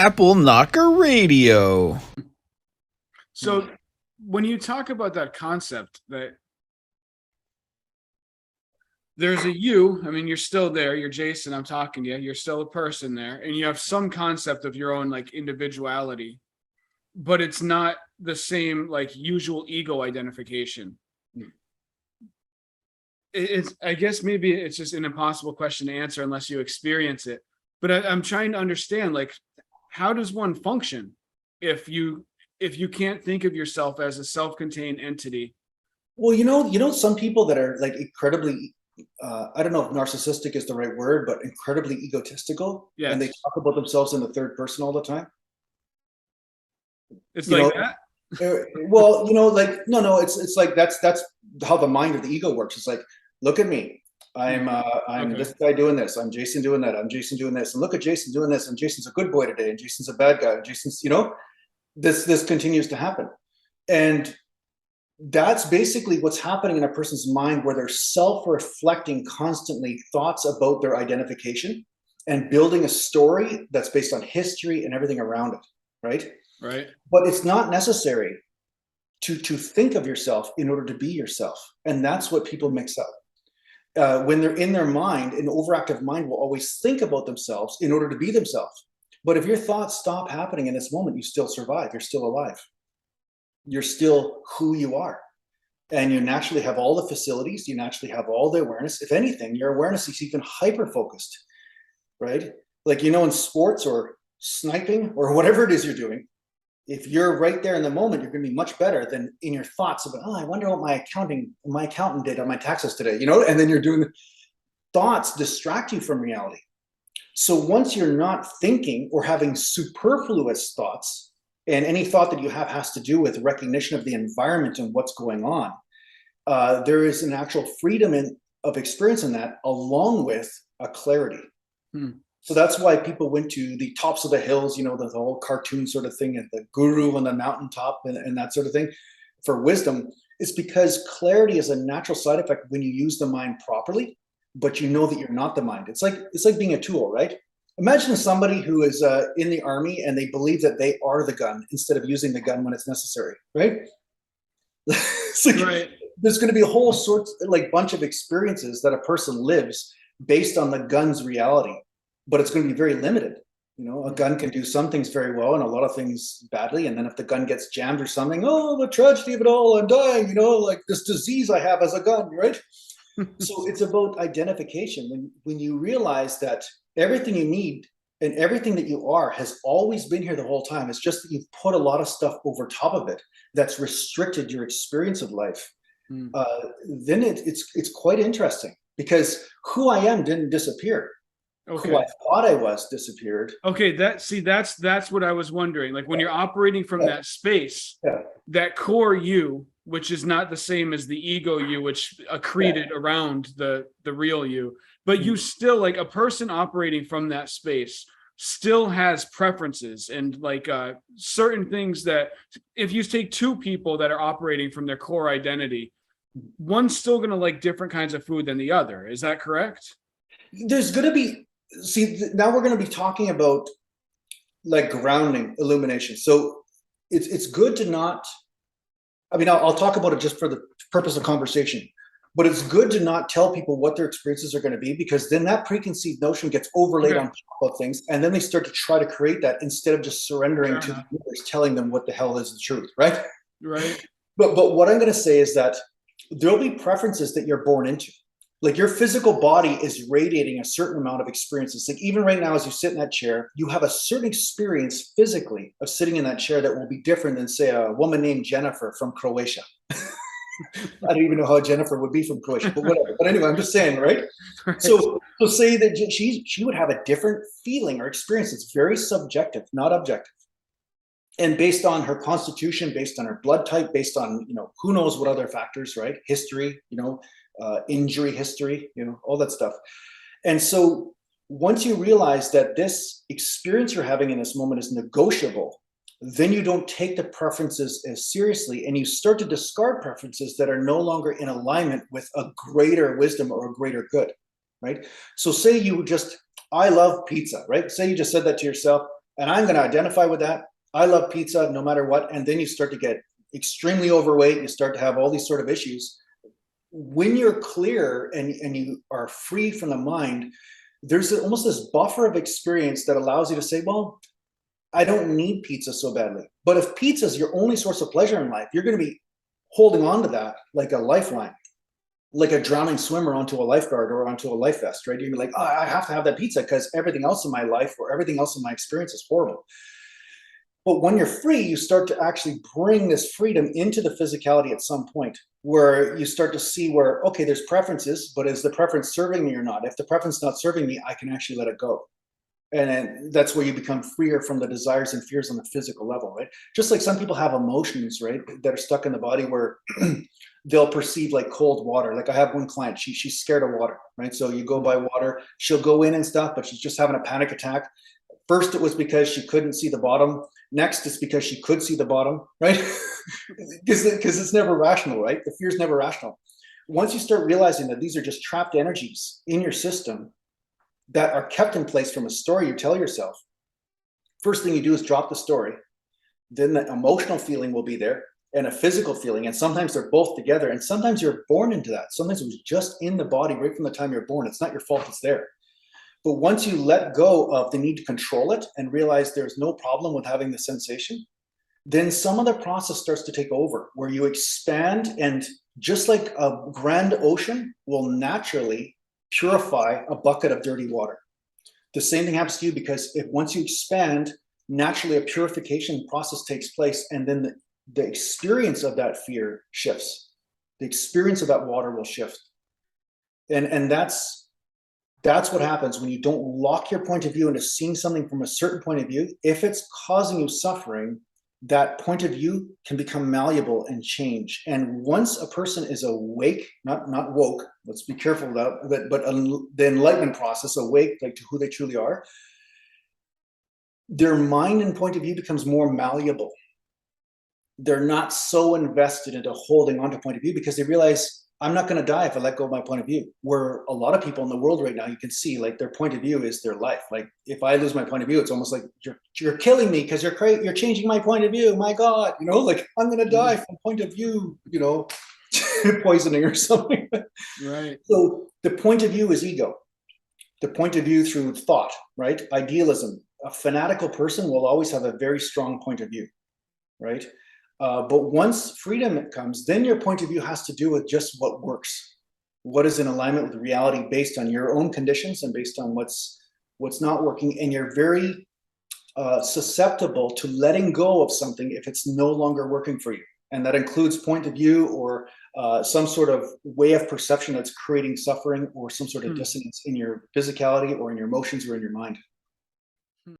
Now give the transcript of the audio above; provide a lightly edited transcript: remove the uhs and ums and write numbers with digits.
Apple Knocker Radio. So when you talk about that concept that there's a you, I mean, you're still there, you're Jason, I'm talking to you, you're still a person there, and you have some concept of your own like individuality, but it's not the same like usual ego identification. It's, I guess maybe it's just an impossible question to answer unless you experience it. But I'm trying to understand, like, how does one function if you can't think of yourself as a self-contained entity? Well, some people that are like incredibly, I don't know if narcissistic is the right word, but incredibly egotistical, and they Yes, talk about themselves in the third person all the time. it's You like know, that. well, like no, it's like that's how the mind of the ego works. It's like, look at me, I'm Okay. this guy doing this, I'm Jason doing that, I'm Jason doing this, and look at Jason doing this, and Jason's a good boy today, and Jason's a bad guy, and Jason's this continues to happen, and that's basically what's happening in a person's mind, where they're self-reflecting constantly thoughts about their identification and building a story that's based on history and everything around it, right? Right. But it's not necessary to think of yourself in order to be yourself, and that's what people mix up. When they're in their mind, an overactive mind will always think about themselves in order to be themselves. But if your thoughts stop happening in this moment, you still survive, you're still alive, you're still who you are, and you naturally have all the facilities, you naturally have all the awareness. If anything, your awareness is even hyper focused, right? Like, in sports or sniping or whatever it is you're doing, if you're right there in the moment, you're going to be much better than in your thoughts about, oh, I wonder what my accountant did on my taxes today, and then you're doing the thoughts distract you from reality. So once you're not thinking or having superfluous thoughts, and any thought that you have has to do with recognition of the environment and what's going on, there is an actual freedom of experience in that, along with a clarity. So that's why people went to the tops of the hills, the whole cartoon sort of thing, and the guru on the mountaintop and that sort of thing for wisdom. It's because clarity is a natural side effect when you use the mind properly, but you know that you're not the mind. It's like being a tool, right? Imagine somebody who is in the army and they believe that they are the gun instead of using the gun when it's necessary, right? Like, Right. there's going to be a whole bunch of experiences that a person lives based on the gun's reality, but it's going to be very limited. A gun can do some things very well and a lot of things badly. And then if the gun gets jammed or something, oh, the tragedy of it all, I'm dying, like this disease I have as a gun, right? So it's about identification. When you realize that everything you need and everything that you are has always been here the whole time. It's just that you've put a lot of stuff over top of it that's restricted your experience of life. Then it's quite interesting, because who I am didn't disappear. Okay. Who I thought I was disappeared. Okay, that's what I was wondering. Like, when you're operating from that space, that core you, which is not the same as the ego you, which accreted around the real you, but you still, like, a person operating from that space still has preferences and like certain things that, if you take two people that are operating from their core identity, one's still going to like different kinds of food than the other. Is that correct? There's going to be, now we're going to be talking about like grounding, illumination. So it's good to not, I mean, I'll talk about it just for the purpose of conversation, but it's good to not tell people what their experiences are going to be, because then that preconceived notion gets overlaid on top of things, and then they start to try to create that instead of just surrendering to the universe telling them what the hell is the truth, right? Right. But what I'm going to say is that there'll be preferences that you're born into. Like, your physical body is radiating a certain amount of experiences. Like, even right now, as you sit in that chair, you have a certain experience physically of sitting in that chair that will be different than, say, a woman named Jennifer from Croatia. I don't even know how Jennifer would be from Croatia, but whatever. But anyway, I'm just saying, right? So say that she would have a different feeling or experience. It's very subjective, not objective. And based on her constitution, based on her blood type, based on, who knows what other factors, right? History, injury history, all that stuff. And so once you realize that this experience you're having in this moment is negotiable, then you don't take the preferences as seriously, and you start to discard preferences that are no longer in alignment with a greater wisdom or a greater good, right? So say I love pizza, right? Say you just said that to yourself, and I'm going to identify with that. I love pizza no matter what. And then you start to get extremely overweight. You start to have all these sort of issues. When you're clear and you are free from the mind, there's almost this buffer of experience that allows you to say, well, I don't need pizza so badly. But if pizza is your only source of pleasure in life, you're going to be holding on to that like a lifeline, like a drowning swimmer onto a lifeguard or onto a life vest, right? You're gonna be like, oh, I have to have that pizza because everything else in my life or everything else in my experience is horrible. But when you're free, you start to actually bring this freedom into the physicality at some point where you start to see where, okay, there's preferences, but is the preference serving me or not? If the preference is not serving me, I can actually let it go. And then that's where you become freer from the desires and fears on the physical level, right? Just like some people have emotions, right, that are stuck in the body where they'll perceive like cold water. Like I have one client, she's scared of water, right? So you go by water, she'll go in and stuff, but she's just having a panic attack. First, it was because she couldn't see the bottom. Next, it's because she could see the bottom, right? Because it's never rational, right? The fear is never rational. Once you start realizing that these are just trapped energies in your system that are kept in place from a story you tell yourself, first thing you do is drop the story. Then the emotional feeling will be there and a physical feeling. And sometimes they're both together. And sometimes you're born into that. Sometimes it was just in the body right from the time you're born. It's not your fault it's there. But once you let go of the need to control it and realize there's no problem with having the sensation, then some other process starts to take over where you expand, and just like a grand ocean will naturally purify a bucket of dirty water. The same thing happens to you, because if once you expand, naturally a purification process takes place, and then the experience of that fear shifts. The experience of that water will shift. And that's what happens when you don't lock your point of view into seeing something from a certain point of view. If it's causing you suffering, that point of view can become malleable and change. And once a person is awake, not woke, let's be careful about that, but the enlightenment process, awake, like to who they truly are, their mind and point of view becomes more malleable. They're not so invested into holding on to point of view because they realize, I'm not going to die if I let go of my point of view. Where a lot of people in the world right now, you can see like their point of view is their life. Like if I lose my point of view, it's almost like you're killing me because you're changing my point of view. My God, like I'm going to die from point of view, poisoning or something. Right. So the point of view is ego. The point of view through thought, right? Idealism. A fanatical person will always have a very strong point of view, right? But once freedom comes, then your point of view has to do with just what works, what is in alignment with reality based on your own conditions and based on what's not working. And you're very susceptible to letting go of something if it's no longer working for you. And that includes point of view or some sort of way of perception that's creating suffering or some sort of dissonance in your physicality or in your emotions or in your mind.